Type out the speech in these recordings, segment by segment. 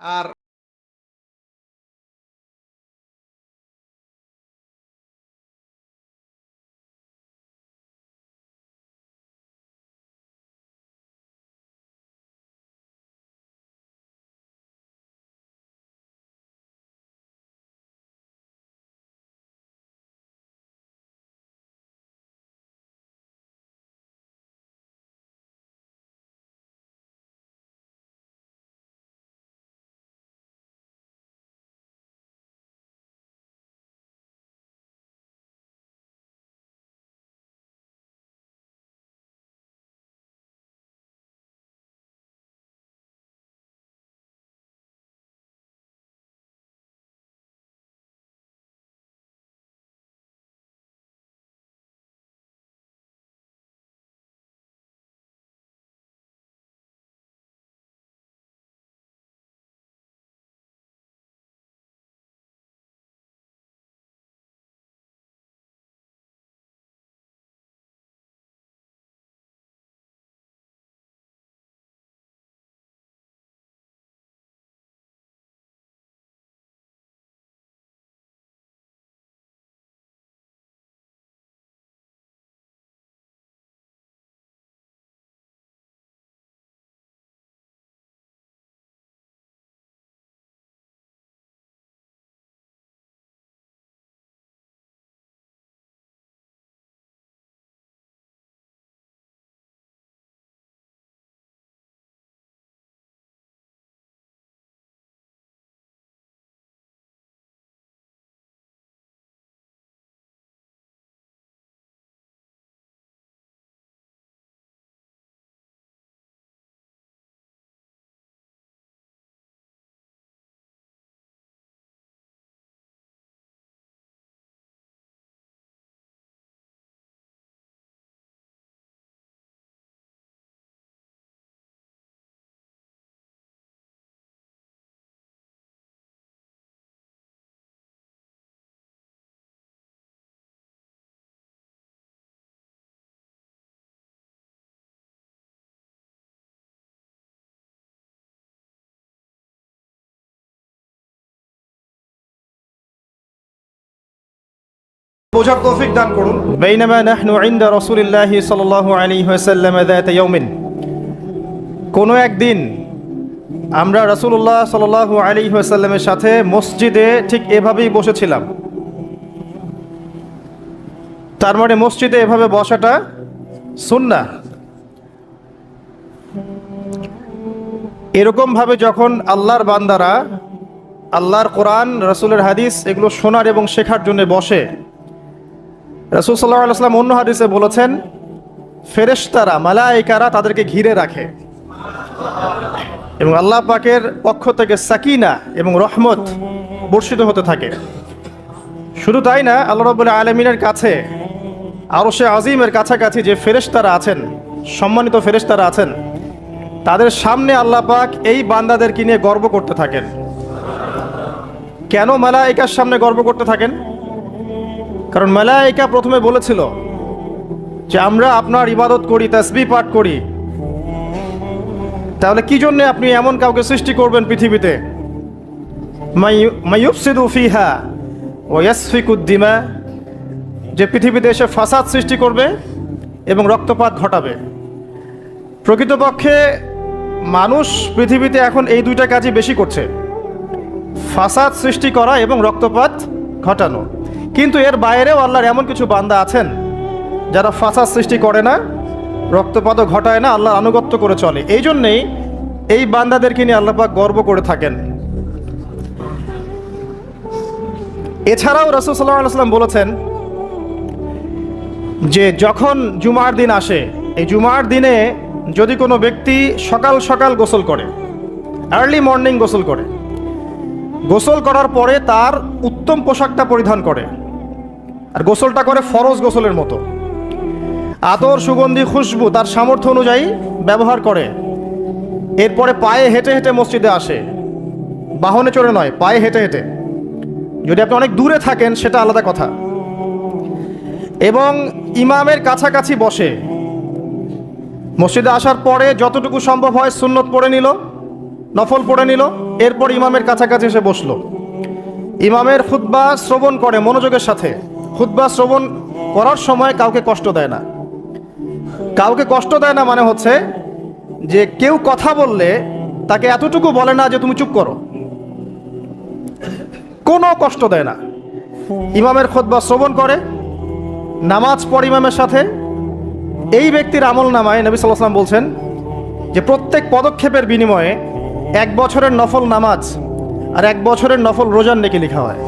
আর বোঝার তৌফিক দান করুন। বাইনামা নাহনু ইনদা রাসূলিল্লাহি সাল্লাল্লাহু আলাইহি ওয়াসাল্লাম যাতা ইয়াউমিন, কোনো একদিন আমরা রাসূলুল্লাহ সাল্লাল্লাহু আলাইহি ওয়াসাল্লামের সাথে মসজিদে ঠিক এভাবেই বসেছিলাম। তার মানে মসজিদে এভাবে বসাটা সুন্নাহ। এরকম ভাবে যখন আল্লাহর বান্দারা আল্লাহর কোরআন, রাসূলের হাদিস এগুলো শোনার এবং শেখার জন্য বসে, রাসূল সাল্লাল্লাহু আলাইহি ওয়াসাল্লাম অন্য হাদিসে বলেছেন ফেরেশতারা, মালায়েকারা তাদেরকে ঘিরে রাখে এবং আল্লাহ পাকের পক্ষ থেকে সাকিনা এবং রহমত বর্ষিত হতে থাকে। শুধু তাই না, আল্লাহ রাব্বুল আলামিনের কাছে আরশে আজিমের কাছাকাছি যে ফেরেশতারা আছেন, সম্মানিত ফেরেশতারা আছেন, তাদের সামনে আল্লাহ পাক এই বান্দাদেরকে নিয়ে গর্ব করতে থাকেন। কেন মালায়েকার সামনে গর্ব করতে থাকেন? কারণ মালায়েকা প্রথমে বলেছিল যে আমরা আপনার ইবাদত করি, তাসবিহ পাঠ করি, তাহলে কি জন্য আপনি এমন কাউকে সৃষ্টি করবেন পৃথিবীতে মাইয়ুফসিদু ফিহা ওয়া ইয়াসফিকুদ দিমা, যে পৃথিবীতে এসে ফাসাদ সৃষ্টি করবে এবং রক্তপাত ঘটাবে। প্রকৃতপক্ষে মানুষ পৃথিবীতে এখন এই দুইটা কাজই বেশি করছে, ফাসাদ সৃষ্টি করা এবং রক্তপাত ঘটানো। কিন্তু এর বাইরেও আল্লাহর এমন কিছু বান্দা আছেন যারা ফাসাদ সৃষ্টি করে না, রক্তপাতও ঘটায় না, আল্লাহর আনুগত্য করে চলে। এই জন্যেই এই বান্দাদেরকে নিয়ে আল্লাহ পাক গর্ব করে থাকেন। এছাড়াও রাসূল সাল্লাল্লাহু আলাইহি ওয়াসাল্লাম বলেছেন যে যখন জুমার দিন আসে, এই জুমার দিনে যদি কোনো ব্যক্তি সকাল সকাল গোসল করে, আর্লি মর্নিং গোসল করে, গোসল করার পরে তার উত্তম পোশাকটা পরিধান করে, আর গোসলটা করে ফরজ গোসলের মতো, আতর, সুগন্ধি, খুশবু তার সামর্থ্য অনুযায়ী ব্যবহার করে, এরপরে পায়ে হেঁটে হেঁটে মসজিদে আসে, বাহনে চড়ে নয়, পায়ে হেঁটে হেঁটে। যদি আপনি অনেক দূরে থাকেন সেটা আলাদা কথা। এবং ইমামের কাছাকাছি বসে মসজিদে আসার পরে যতটুকু সম্ভব হয় সুন্নত পড়ে নিল, নফল পড়ে নিল, এরপর ইমামের কাছাকাছি এসে বসলো। ইমামের খুতবা শ্রবণ করে মনোযোগের সাথে। খুতবা শ্রবণ করার সময় কাউকে কষ্ট দেয় না। কাউকে কষ্ট দেয় না মানে হচ্ছে যে কেউ কথা বললে তাকে এতটুকু বলে না যে তুমি চুপ করো, কোনো কষ্ট দেয় না। ইমামের খুতবা শ্রবণ করে, নামাজ পড়ে ইমামের সাথে। এই ব্যক্তির আমল নামায় নবী সাল্লাল্লাহু আলাইহি ওয়াসাল্লাম বলছেন যে প্রত্যেক পদক্ষেপের বিনিময়ে 1 বছরের নফল নামাজ আর 1 বছরের নফল রোজার নেকি লেখা হয়।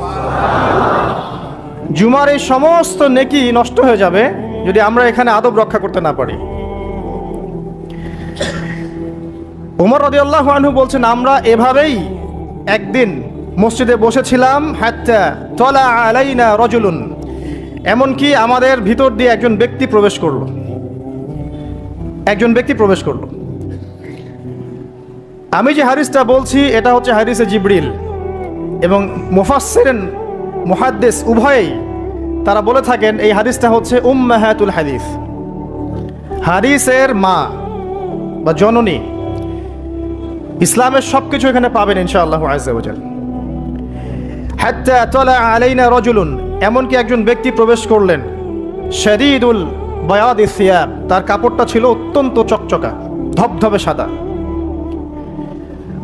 জুমার এই সমস্ত নেকি নষ্ট হয়ে যাবে যদি আমরা এখানে আদব রক্ষা করতে না পারি। ওমর রাদিয়াল্লাহু আনহু বলছেন, আমরা এভাবেই একদিন মসজিদে বসেছিলাম, হাত্তা তালা আলাইনা রাজুলুন, এমনকি আমাদের ভিতর দিয়ে একজন ব্যক্তি প্রবেশ করলো। একজন ব্যক্তি প্রবেশ করলো। আমি যে হাদিসটা বলছি এটা হচ্ছে হাদিসে জিবরিল, এবং মুফাসসিরিন মুহাদ্দিস উভয়েই তারা বলে থাকেন এই হাদিসটা হচ্ছে উম্মাহাতুল হাদিস, হাদিসের মা বা জননী। ইসলামের সবকিছু এখানে পাবেন ইনশাআল্লাহ আযজা ওয়া জাল। হাত্তা তালা আলাইনা রাজুলুন, এমনকি একজন ব্যক্তি প্রবেশ করলেন। শাদীদুল বায়াদিস সিয়াব, তার কাপড়টা ছিল অত্যন্ত চকচকা, ধবধবে সাদা।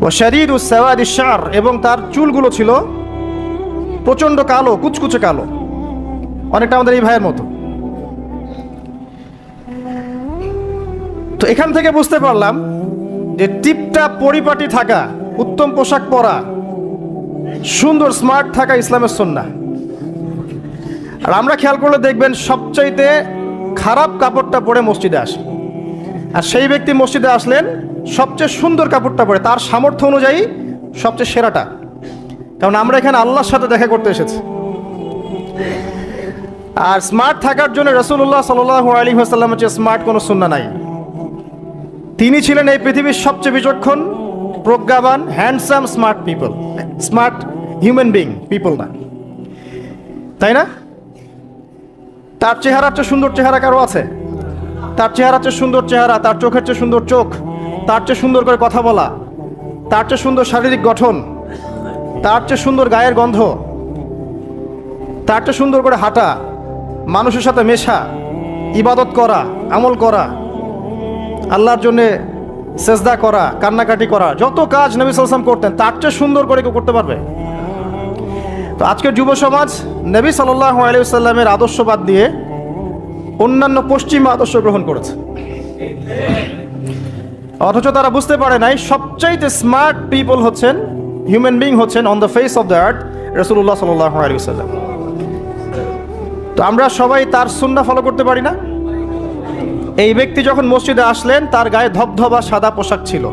ওয়া শাদীদুস সাওয়াদিশ শা'r, এবং তার চুলগুলো ছিল প্রচণ্ড কালো, কুচকুচে কালো, অনেকটা আমাদের এই ভাইয়ের মতো। তো এখান থেকে বুঝতে পারলাম যে টিপটাপ পরিপাটি থাকা, উত্তম পোশাক পরা, সুন্দর স্মার্ট থাকা ইসলামের সুন্নাহ। আর আমরা খেয়াল করলে দেখবেন সবচাইতে খারাপ কাপড়টা পরে মসজিদে আসে, আর সেই ব্যক্তি মসজিদে আসলেন সবচেয়ে সুন্দর কাপড়টা পরে, তার সামর্থ্য অনুযায়ী সবচেয়ে সেরাটা। কারণ আমরা এখানে আল্লাহর সাথে দেখা করতে এসেছি। আর স্মার্ট থাকার জন্য রাসূলুল্লাহ সাল্লাল্লাহু আলাইহি ওয়াসাল্লামের চেয়ে স্মার্ট কোনো সুন্নাহ নাই। তিনি ছিলেন এই পৃথিবীর সবচেয়ে বিচক্ষণ, প্রজ্ঞাবান, handsome, smart people, smart human being people না, তাই না? তার চেহারার চেয়ে সুন্দর চেহারা কারো আছে? তার চেহারার চেয়ে সুন্দর চেহারা, তার চোখের চেয়ে সুন্দর চোখ, তার চেয়ে সুন্দর করে কথা বলা, তার চেয়ে সুন্দর শারীরিক গঠন, তার চেয়ে সুন্দর গায়ের গন্ধ, তার চেয়ে সুন্দর করে হাঁটা, মানুষের সাথে মেশা, ইবাদত করা, আমল করা, আল্লাহর জন্যে সেজদা করা, কান্নাকাটি করা, যত কাজ নবী সাল্লাল্লাহু আলাইহি ওয়াসাল্লাম করতেন তার চেয়ে সুন্দর করে কেউ করতে পারবে? তো আজকের যুব সমাজ নবী সাল্লাল্লাহু আলাইহি ওয়াসাল্লামের আদর্শ বাদ দিয়ে অন্যান্য পশ্চিমা আদর্শ গ্রহণ করেছে, অথচ তারা বুঝতে পারে নাই সবচাইতে স্মার্ট পিপল হচ্ছেন, হিউম্যান বিং হচ্ছেন on the face of the earth রাসূলুল্লাহ সাল্লাল্লাহু আলাইহি ওয়াসাল্লাম। তো আমরা সবাই তার সুন্নাহ ফলো করতে পারি না? এই ব্যক্তি যখন মসজিদে আসলেন তার গায়ে ধবধবা সাদা পোশাক ছিল,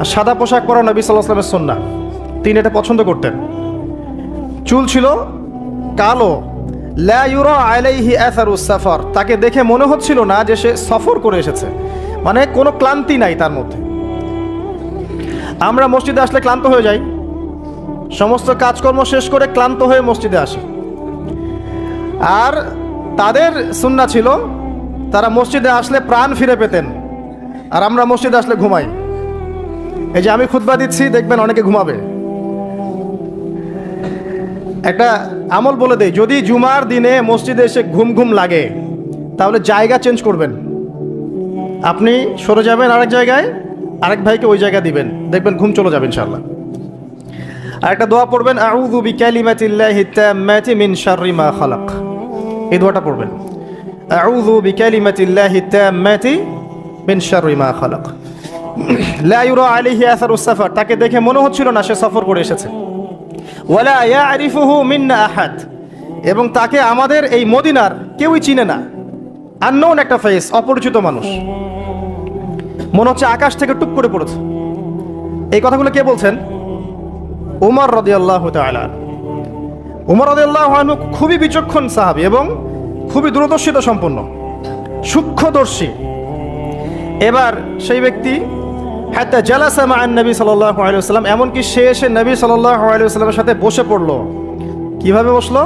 আর সাদা পোশাক পরা নবী সাল্লাল্লাহু আলাইহি ওয়াসাল্লামের সুন্নাহ, তিনি এটা পছন্দ করতেন। চুল ছিল কালো, লা ইউরা আলাইহি আসারুস সাফার, তাকে দেখে মনে হচ্ছিল না যে সে সফর করে এসেছে, মানে কোনো ক্লান্তি নাই তার মধ্যে। আমরা মসজিদে আসলে ক্লান্ত হয়ে যাই, সমস্ত কাজকর্ম শেষ করে ক্লান্ত হয়ে মসজিদে আসি। আর তাদের সুন্নাহ ছিল তারা মসজিদে আসলে প্রাণ ফিরে পেতেন, আর আমরা মসজিদে আসলে ঘুমাই। এই যে আমি খুতবা দিচ্ছি, দেখবেন অনেকে ঘুমাবে। একটা আমল বলে দেই, যদি জুমার দিনে মসজিদে এসে ঘুম ঘুম লাগে তাহলে জায়গা চেঞ্জ করবেন, আপনি সরে যাবেন আরেক জায়গায়, আরেক ভাইকে ওই জায়গা দিবেন, দেখবেন ঘুম চলে যাবে ইনশাআল্লাহ। আর একটা দোয়া পড়বেন, আউযু বিকালিমাতিল্লাহি তাম্মাতি মিন শাররি মা খালাক, এই দোয়াটা পড়বেন, আউযু বিকালিমাতিল্লাহি তাম্মাতি মিন শাররি মা খালাক। লা ইউরা আলাইহি আসারুস সাফার, তাকে দেখে মনে হচ্ছিল না সে সফর করে এসেছে। ওয়ালা ইয়ারিফুহু মিন্না আহাদ, এবং তাকে আমাদের এই মদিনার কেউই চিনে না, আননোন একটা ফেস, অপরিচিত মানুষ, মনে হচ্ছে আকাশ থেকে টুক করে পড়েছে। এই কথাগুলো কে বলছেন? উমর রাদিয়াল্লাহু তাআলা। উমর রাদিয়াল্লাহু আনহু খুবই বিচক্ষণ সাহাবী এবং খুবই দূরদর্শিতা সম্পন্ন, সূক্ষ্মদর্শী। এবার সেই ব্যক্তি হাত্তা জালাসা মা নবী সাল্লাল্লাহু আলাইহি ওয়াসাল্লাম, এমনকি সে এসে নবী সাল্লাল্লাহু আলাইহি ওয়াসাল্লামের সাথে বসে পড়লো। কিভাবে বসলো?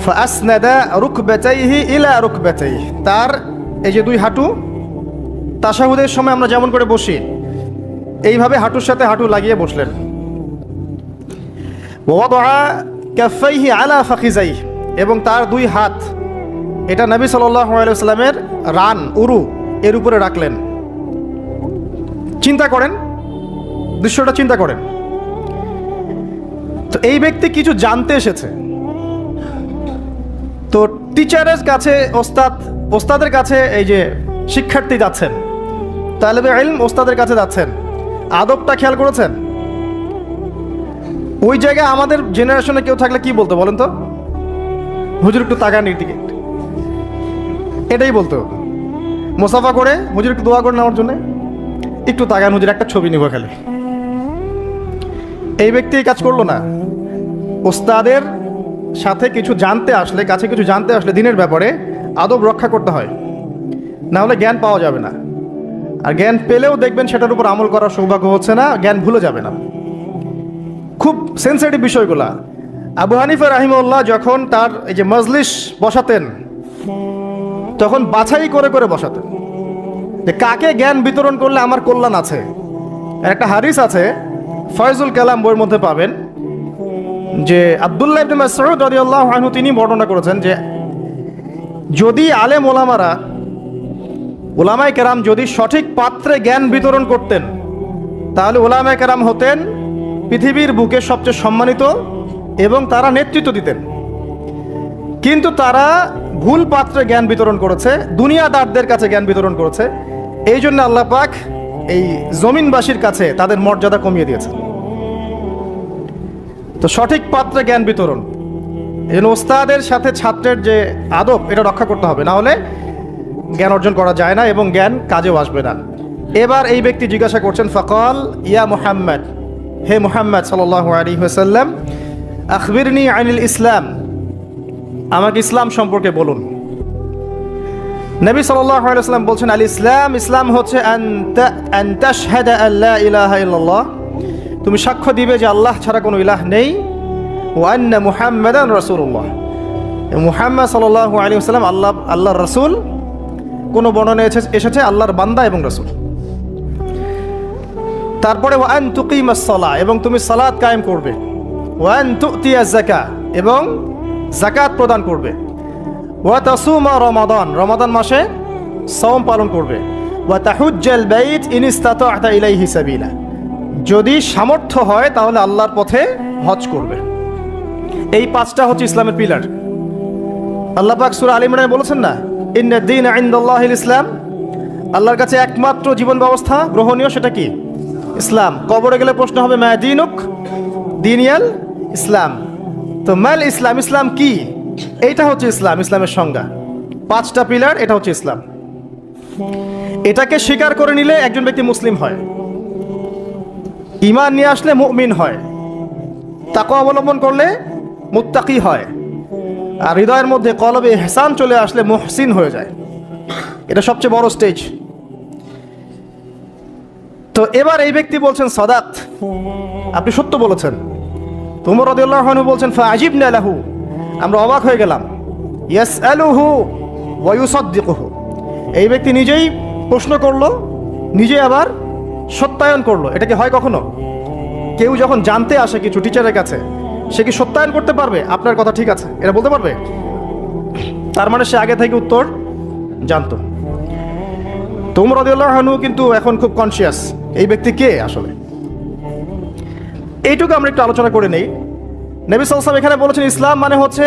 ফাসনাদা রুকবাতাইহি ইলা রুকবাতাইহি, তার এই যে দুই হাঁটু তাশাহুদের সময় আমরা যেমন করে বসি এইভাবে হাঁটুর সাথে হাঁটু লাগিয়ে বসলেন। ওয়াদআ কাফাইহি আলা ফাখিজাইহি, এবং তার দুই হাত এটা নবী সাল্লাল্লাহু আলাইহি ওয়াসাল্লামের রান উরু এর উপরে রাখলেন। চিন্তা করেন, দৃশ্যটা চিন্তা করেন। তো এই ব্যক্তি কিছু জানতে এসেছে। তো টিচারের কাছে ওস্তাদের কাছে এই যে শিক্ষার্থী যাচ্ছেন, তালেবে ইলম ওস্তাদের কাছে যাচ্ছেন, আদবটা খেয়াল করেছেন? ওই জায়গায় আমাদের জেনারেশনে কেউ থাকলে কি বলতো বলেন তো? হুজুর একটু তাকান দিকে, এটাই বলতো। মুসাফা করে হুজুর একটু দোয়া করে নেওয়ার জন্য, একটু তাকান হুজুর, একটা ছবি নিব খালি। এই ব্যক্তি এই কাজ করলো না। ওস্তাদের সাথে কিছু জানতে আসলে, কাছে কিছু জানতে আসলে দিনের ব্যাপারে আদব রক্ষা করতে হয়, না হলে জ্ঞান পাওয়া যাবে না। আর জ্ঞান পেলেও দেখবেন সেটার উপর আমল করার সৌভাগ্য হচ্ছে না, জ্ঞান ভুলে যাবে না। খুব সেন্সিটিভ বিষয়গুলা। আবু হানিফা রাহিমাহুল্লাহ যখন তার এই যে মজলিস বসাতেন, তখন বাছাই করে করে বসাতেন যে কাকে জ্ঞান বিতরণ করলে আমার কল্যাণ আছে। একটা হাদিস আছে, ফয়জুল কালাম বইয়ের মধ্যে পাবেন, যে আব্দুল্লাহ ইবনে মাসউদ রাদিয়াল্লাহু আনহু তিনি বর্ণনা করেছেন যে যদি আলেম ওলামায়ে কেরাম যদি সঠিক পাত্রে জ্ঞান বিতরণ করতেন, তাহলে ওলামায়ে কেরাম হতেন পৃথিবীর বুকে সবচেয়ে সম্মানিত এবং তারা নেতৃত্ব দিতেন। কিন্তু তারা ভুল পাত্রে জ্ঞান বিতরণ করেছে, দুনিয়াদারদের কাছে জ্ঞান বিতরণ করেছে। এই জন্য আল্লাহ পাক এই জমিনবাসীর কাছে তাদের মর্যাদা কমিয়ে দিয়েছে। তো সঠিক পাত্রে জ্ঞান বিতরণ, এই জন্য ওস্তাদের সাথে ছাত্রের যে আদব, এটা রক্ষা করতে হবে, না হলে জ্ঞান অর্জন করা যায় না এবং জ্ঞান কাজেও আসবে না। এবার এই ব্যক্তি জিজ্ঞাসা করছেন, ফাকাল ইয়া মুহাম্মদ, হে মুহাম্মদ সাল্লাল্লাহু আলাইহি ওয়াসাল্লাম, আখবিরনি আনিল ইসলাম, আমাকে ইসলাম সম্পর্কে বলুন। নবী সাল্লাল্লাহু আলাইহি ওয়াসাল্লাম বলছেন, আল ইসলাম, ইসলাম হচ্ছে আন তাশহাদা আল্লা ইলাহা ইল্লাল্লাহ, তুমি সাক্ষ্য দিবে যে আল্লাহ ছাড়া কোনো ইলাহ নেই, ওয়া আন্না মুহাম্মাদান রাসূলুল্লাহ, মুহাম্মদ সাল্লাল্লাহু আলাইহি ওয়াসাল্লাম আল্লাহর রাসূল। কোনো বর্ণনায় এসেছে আল্লাহর বান্দা এবং রাসূল। তারপরে ওয়া আন তুকিমাস সালাহ, এবং তুমি সালাত কায়েম করবে, ওয়া আন তুতিয়াজ যাকাত, এবং যাকাত প্রদান করবে, ওয়া তাসুমা রমাদান, রমাদান মাসে সাওম পালন করবে, ওয়া তাহুজ্জাল বাইত ইন ইসতাতা'তা ইলাইহি সাবিলা, যদি সামর্থ্য হয় তাহলে আল্লাহর পথে হজ করবে। এই পাঁচটা হচ্ছে ইসলামের পিলার। আল্লাহ পাক সূরা আলে ইমরানে বলেছেন না, ইন্নাদ দীনা ইনদাল্লাহিল ইসলাম, আল্লাহর কাছে একমাত্র জীবন ব্যবস্থা গ্রহণীয় সেটা কি? ইসলাম। কবরে গেলে প্রশ্ন হবে, মা দীনুক, দীনিয়াল ইসলাম। তো মাল ইসলাম, ইসলাম কি? এইটা হচ্ছে ইসলাম, ইসলামের সংজ্ঞা। পাঁচটা পিলার, এটা হচ্ছে ইসলাম। এটাকে স্বীকার করে নিলে একজন ব্যক্তি মুসলিম হয়, ঈমান নিয়ে আসলে মুমিন হয়, তাকওয়া অবলম্বন করলে মুত্তাকি হয়, আর হৃদয়ের মধ্যে কলবে ইহসান চলে আসলে মুহসিন হয়ে যায়। এটা সবচেয়ে বড় স্টেজ। তো এবার এই ব্যক্তি বলছেন, সাদাত, আপনি সত্য বলেছেন। উমর রাদিয়াল্লাহু আনহু বলছেন, ফাআজিবনা লাহু, আমরা অবাক হয়ে গেলাম। ইয়াসআলুহু ওয়া ইউসাদ্দিকুহু, এই ব্যক্তি নিজেই প্রশ্ন করলো, নিজে আবার সত্যায়ন করলো। এটা কি হয় কখনো? কেউ যখন জানতে আসে কিছু টিচারের কাছে, সে কি সত্যায়ন করতে পারবে আপনার কথা ঠিক আছে এটা বলতে পারবে? তার মানে সে আগে থেকে উত্তর জানতো। তো উমর রাদিয়াল্লাহু আনহু কিন্তু এখন খুব কনসিয়াস, এই ব্যক্তি কে আসলে। এইটুকু আমরা একটু আলোচনা করে নেই। নবী সাল্লাল্লাহু আলাইহি ওয়াসাল্লাম এখানে বলেছেন ইসলাম মানে হচ্ছে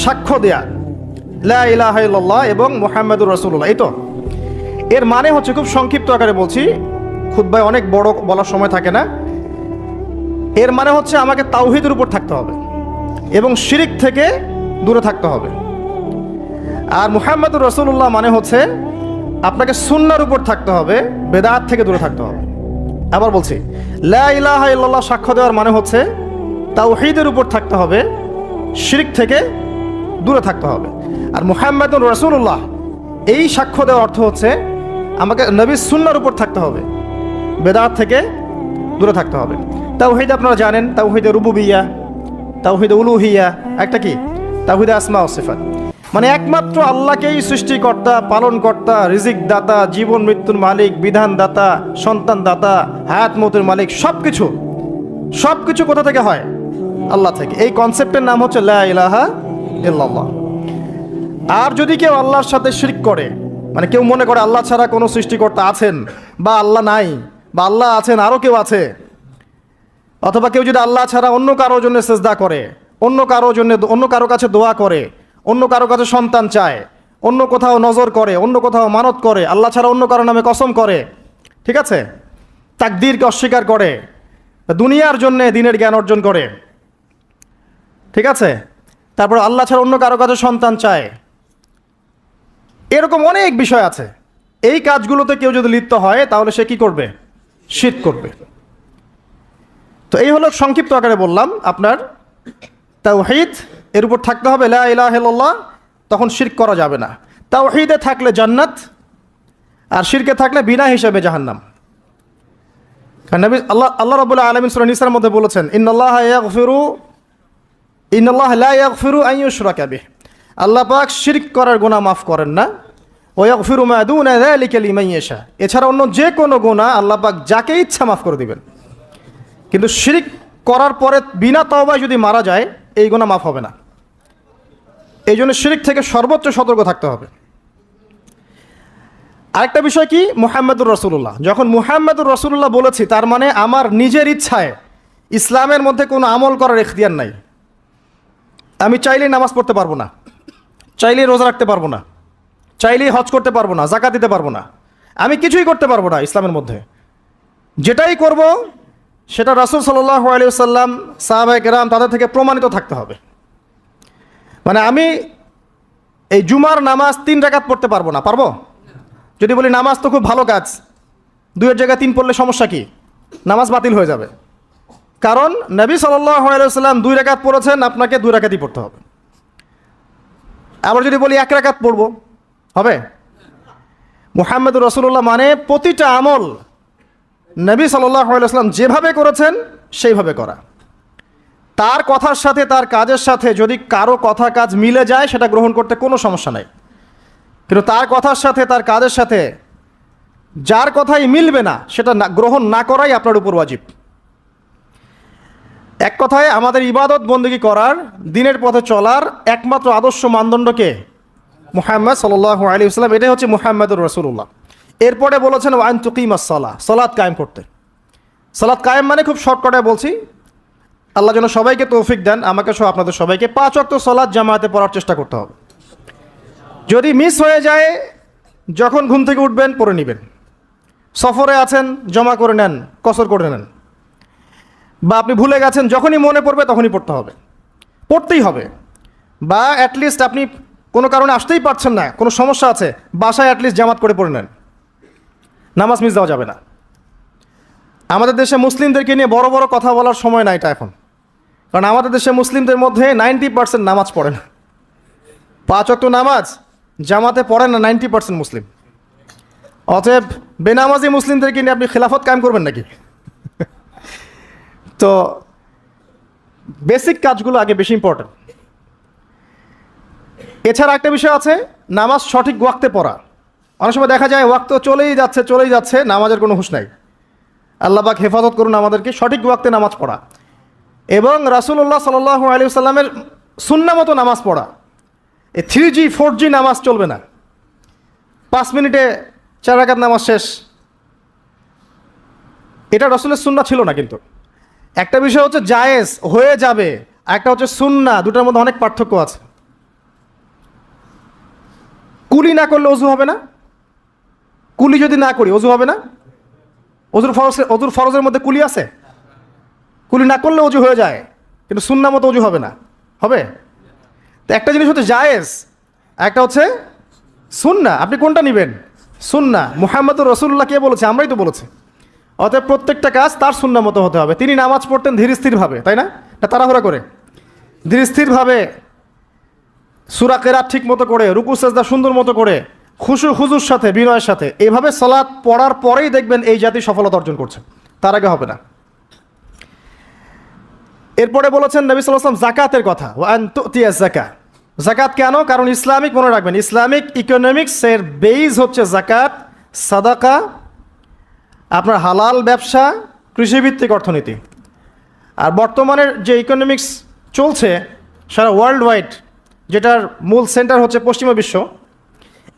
সাক্ষ্য দেয়া লা ইলাহা ইল্লাল্লাহ এবং মুহাম্মাদুর রাসূলুল্লাহ। এই তো এর মানে হচ্ছে, খুব সংক্ষিপ্ত আকারে বলছি, খুতবায় অনেক বড় বলার সময় থাকে না। এর মানে হচ্ছে আমাকে তাওহীদের উপর থাকতে হবে এবং শিরিক থেকে দূরে থাকতে হবে। আর মুহাম্মাদুর রাসূলুল্লাহ মানে হচ্ছে আপনাকে সুন্নাহর উপর থাকতে হবে, বেদাত থেকে দূরে থাকতে হবে। আবার বলছি, লা ইলাহা ইল্লাল্লাহ সাক্ষ্য দেওয়ার মানে হচ্ছে তাওহীদের উপর থাকতে হবে, শিরক থেকে দূরে থাকতে হবে। আর মুহাম্মাদুর রাসূলুল্লাহ, এই সাক্ষ্য দেওয়ার অর্থ হচ্ছে আমাকে নবীর সুন্নাহর উপর থাকতে হবে, বেদাত থেকে দূরে থাকতে হবে। তাওহীদ আপনারা জানেন, তাওহীদে রুবুবিয়্যাহ, তাওহীদে উলুহিয়্যাহ, একটা কি তাওহীদে আসমা ও সিফাত। মানে একমাত্র আল্লাহকেই সৃষ্টিকর্তা, পালনকর্তা, রিজিক দাতা, জীবন মৃত্যুর মালিক, বিধান দাতা, সন্তান দাতা, হায়াত মতের মালিক, সব কিছু কোথা থেকে হয়? আল্লাহ থেকে। এই কনসেপ্টের নাম হচ্ছে লা ইলাহা ইল্লাল্লাহ। আর যদি কেউ আল্লাহর সাথে শিরক করে, মানে কেউ মনে করে আল্লাহ ছাড়া কোনো সৃষ্টিকর্তা আছেন, বা আল্লাহ নাই, বা আল্লাহ আছেন আরও কেউ আছে, অথবা কেউ যদি আল্লাহ ছাড়া অন্য কারোর জন্য সেজদা করে, অন্য কারো কাছে দোয়া করে, অন্য কারো কাছে সন্তান চায়, অন্য কোথাও নজর করে, অন্য কোথাও মানত করে, আল্লাহ ছাড়া অন্য কারো নামে কসম করে, ঠিক আছে, তাকদীরকে অস্বীকার করে, দুনিয়ার জন্যে দিনের জ্ঞান অর্জন করে, ঠিক আছে, তারপর আল্লাহ ছাড়া অন্য কারো কাছে সন্তান চায়, এরকম অনেক বিষয় আছে। এই কাজগুলোতে কেউ যদি লিপ্ত হয় তাহলে সে কি করবে? শিরক করবে। তো এই হলো সংক্ষিপ্ত আকারে বললাম আপনার তাওহীদ, এর উপর থাকতে হবে লা ইলাহা ইল্লাল্লাহ, তখন শিরক করা যাবে না। তাওহীদে থাকলে জান্নাত, আর শিরকে থাকলে বিনা হিসাবে জাহান্নাম। কারণ নবী আল্লাহ রাব্বুল আলামিন সূরা নিসার মধ্যে বলেছেন, ইন্নাল্লাহা লা ইয়াগফিরু আন ইউশরাকা বিহি, আল্লাহ পাক শিরক করার গুনাহ মাফ করেন না, ওয়া ইয়াগফিরু মা দুনা যালিকা লিমান ইয়াশা, এছাড়া অন্য যে কোনো গুনাহ আল্লাহ পাক যাকে ইচ্ছা মাফ করে দিবেন। কিন্তু শিরক করার পরে বিনা তওবায় যদি মারা যায়, এই গুনাহ মাফ হবে না। এই জন্য শিরক থেকে সর্বোচ্চ সতর্ক থাকতে হবে। আরেকটা বিষয় কি, মুহাম্মাদুর রাসূলুল্লাহ। যখন মুহাম্মাদুর রাসূলুল্লাহ বলেছি, তার মানে আমার নিজের ইচ্ছায় ইসলামের মধ্যে কোনো আমল করার ইখতিয়ার নাই। আমি চাইলেই নামাজ পড়তে পারবো না, চাইলেই রোজা রাখতে পারবো না, চাইলেই হজ করতে পারবো না, যাকাত দিতে পারবো না, আমি কিছুই করতে পারবো না ইসলামের মধ্যে। যেটাই করব সেটা রাসূল সাল্লাল্লাহু আলাইহি ওয়াসাল্লাম, সাহাবায়ে কেরাম তাদের থেকে প্রমাণিত থাকতে হবে। মানে আমি এই জুমার নামাজ 3 রাকাত পড়তে পারবো না, পারবো? যদি বলি নামাজ তো খুব ভালো কাজ, 2-এর জায়গায় 3 পড়লে সমস্যা কি? নামাজ বাতিল হয়ে যাবে। কারণ নবী সাল্লাল্লাহু আলাইহি ওয়াসাল্লাম 2 রাকাত পড়েছেন, আপনাকে 2 রাকাতই পড়তে হবে। আবার যদি বলি 1 রাকাত পড়বো, হবে? মুহাম্মদুর রাসূলুল্লাহ মানে প্রতিটা আমল নবী সাল্লাল্লাহু আলাইহি ওয়াসাল্লাম যেভাবে করেছেন সেইভাবে করা। তার কথার সাথে তার কাজের সাথে যদি কারো কথা কাজ মিলে যায়, সেটা গ্রহণ করতে কোনো সমস্যা নাই। কিন্তু তার কথার সাথে তার কাজের সাথে যার কথাই মিলবে না, সেটা গ্রহণ না করাই আপনার উপর ওয়াজিব। এক কথায় আমাদের ইবাদত বন্দেগী করার, দিনের পথে চলার একমাত্র আদর্শ মানদণ্ডকে মুহাম্মদ সাল্লাল্লাহু আলাইহি ওয়াসাল্লাম, এটাই হচ্ছে মুহাম্মদুর রাসূলুল্লাহ। এরপরে বলেছেন ওয়া আন তুকিমাস সালাহ, সালাত কায়েম করতে। সালাত কায়েম মানে খুব শর্টকাটে বলছি, আল্লাহ যেন সবাইকে তৌফিক দেন, আমাকে সহ আপনাদের সবাইকে 5 ওয়াক্ত সালাত জামাতে পড়ার চেষ্টা করতে হবে। যদি মিস হয়ে যায়, যখন ঘুম থেকে উঠবেন পড়ে নেবেন। সফরে আছেন, জমা করে নেন, কসর করে নেন। বা আপনি ভুলে গেছেন, যখনই মনে পড়বে তখনই পড়তে হবে, পড়তেই হবে। বা অ্যাটলিস্ট আপনি কোনো কারণে আসতেই পারছেন না, কোনো সমস্যা আছে, বাসায় অ্যাটলিস্ট জামাত করে পড়ে নেন, নামাজ মিস দেওয়া যাবে না। আমাদের দেশে মুসলিমদেরকে নিয়ে বড় বড় কথা বলার সময় না এটা এখন, কারণ আমাদের দেশে মুসলিমদের মধ্যে 90% নামাজ পড়ে না। 5 ওয়াক্ত নামাজ জামাতে পড়ে না 90% মুসলিম। অতএব বেনামাজি মুসলিমদেরকে নিয়ে আপনি খেলাফত কায়েম করবেন নাকি? তো বেসিক কাজগুলো আগে বেশি ইম্পর্টেন্ট। এছাড়া একটা বিষয় আছে, নামাজ সঠিক ওয়াক্তে পড়া। অনেক সময় দেখা যায় ওয়াক্ত চলেই যাচ্ছে, নামাজের কোনো হুঁশ নাই। আল্লাহ পাক হেফাজত করুন আমাদেরকে। সঠিক ওয়াক্তে নামাজ পড়া এবং রাসূলুল্লাহ সাল্লাল্লাহু আলাইহি ওয়াসাল্লামের সুন্নাহ মতো নামাজ পড়া। এই 3G 4G নামাজ চলবে না। 5 মিনিটে 4 রাকাত নামাজ শেষ, এটা রাসূলের সুন্নাহ ছিল না। কিন্তু একটা বিষয় হচ্ছে জায়েজ হয়ে যাবে, একটা হচ্ছে সুন্নাহ, দুটার মধ্যে অনেক পার্থক্য আছে। কুলি না করলে অজু হবে না, কুলি যদি না করি অজু হবে না। অজুর ফরজের মধ্যে কুলি আছে, কুলি না করলে অজু হয়ে যায়, কিন্তু সুন্নাহ মতো অজু হবে না, হবে? তো একটা জিনিস হচ্ছে জায়েজ, একটা হচ্ছে সুন্নাহ। আপনি কোনটা নেবেন? সুন্নাহ। মুহাম্মদুর রাসূলুল্লাহ কে বলেছে? আমরাই তো বলেছি। অতএব প্রত্যেকটা কাজ তার সুন্নাহ মতো হতে হবে। তিনি নামাজ পড়তেন ধীর স্থিরভাবে, তাই না? এটা তাড়াহুড়া করে, ধীর স্থিরভাবে, সূরা কেরাত ঠিক মতো করে, রুকু সেজদা সুন্দর মতো করে, খুশু হুজুর সাথে, বিনয়ের সাথে, এইভাবে সালাত পড়ার পরেই দেখবেন এই জাতি সফলতা অর্জন করছে, তার আগে হবে না। এরপরে বলেছেন নবী সাল্লাল্লাহু আলাইহি ওয়াসাল্লাম জাকাতের কথা, ওয়া আন তুতিয়াজ যাকাত। জাকাত কেন? কারণ ইসলামিক, মনে রাখবেন, ইসলামিক ইকোনমিক্সের বেইজ হচ্ছে জাকাত, সাদাকা, আপনার হালাল ব্যবসা, কৃষিভিত্তিক অর্থনীতি। আর বর্তমানের যে ইকোনমিক্স চলছে সারা ওয়ার্ল্ড ওয়াইড, যেটার মূল সেন্টার হচ্ছে পশ্চিমা বিশ্ব,